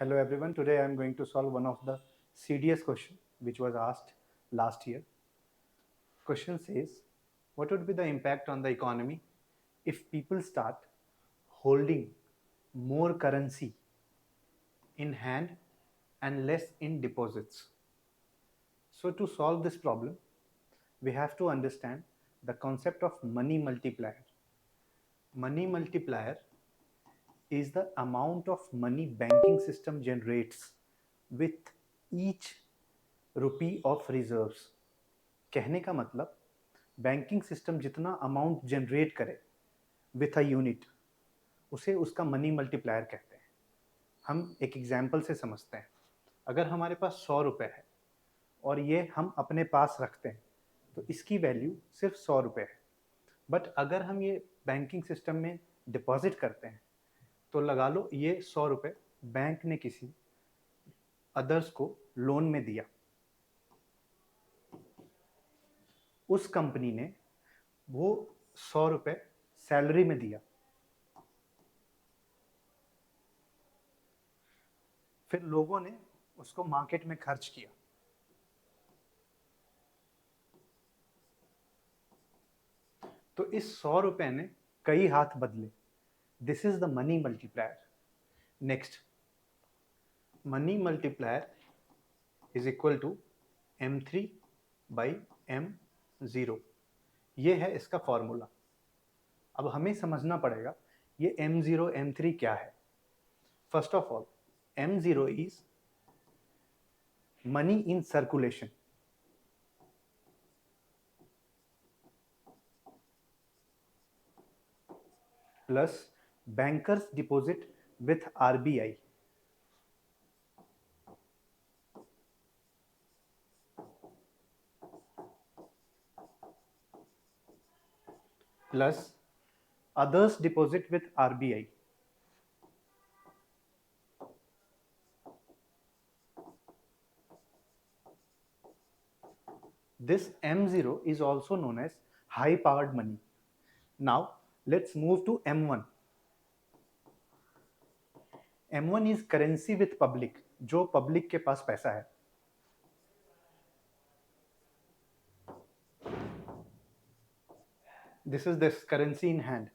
Hello everyone, today I am going to solve one of the CDS question which was asked last year. Question says, what would be the impact on the economy if people start holding more currency in hand and less in deposits? So to solve this problem, we have to understand the concept of money multiplier. Money multiplier is the amount of money banking system generates with each rupee of reserves. कहने का मतलब banking system जितना amount generate करे with a unit उसे उसका money multiplier कहते हैं. हम एक एग्जाम्पल से समझते हैं. अगर हमारे पास 100 रुपये है और ये हम अपने पास रखते हैं तो इसकी वैल्यू सिर्फ 100 रुपये है. बट अगर हम ये बैंकिंग सिस्टम में डिपॉजिट करते हैं तो लगा लो ये 100 रुपये बैंक ने किसी अदर्स को लोन में दिया. उस कंपनी ने वो 100 रुपये सैलरी में दिया. फिर लोगों ने उसको मार्केट में खर्च किया. तो इस 100 रुपये ने कई हाथ बदले. This is the money multiplier. Next, money multiplier is equal to M3/M0. ये है इसका फॉर्मूला. अब हमें समझना पड़ेगा ये M0 M3 क्या है. First of all, M0 is money in circulation. Plus bankers deposit with RBI. Plus others deposit with RBI. This M0 is also known as high powered money. Now let's move to M1. M1 is currency with public, जो public के पास पैसा है. This is this currency in hand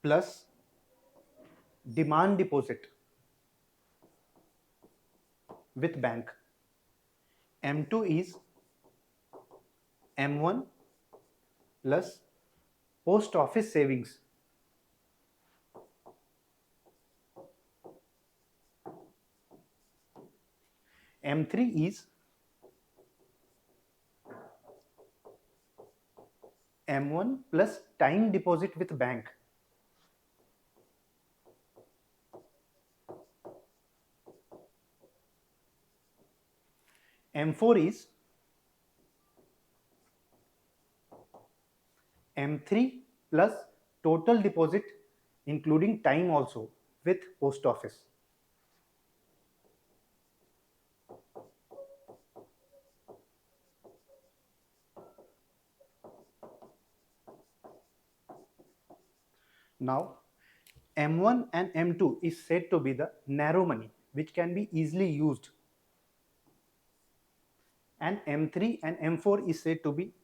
plus demand deposit with bank. M2 is M1 plus post office savings. M3 is M1 plus time deposit with bank. M4 is M3 plus total deposit including time also with post office. Now M1 and M2 is said to be the narrow money which can be easily used, and M3 and M4 is said to be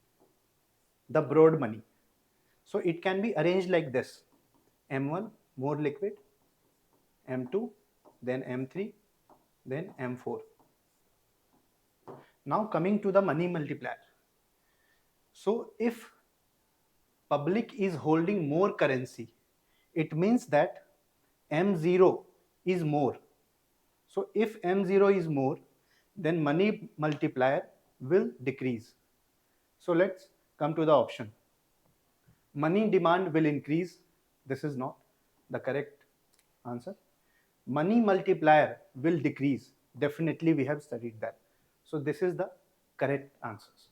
the broad money. So it can be arranged like this: M1 more liquid, M2, then M3, then M4. Now coming to the money multiplier. So if public is holding more currency, it means that M0 is more. So if M0 is more, then money multiplier will decrease. So let's come to the option. Money demand will increase. This is not the correct answer. Money multiplier will decrease. Definitely we have studied that. So this is the correct answers.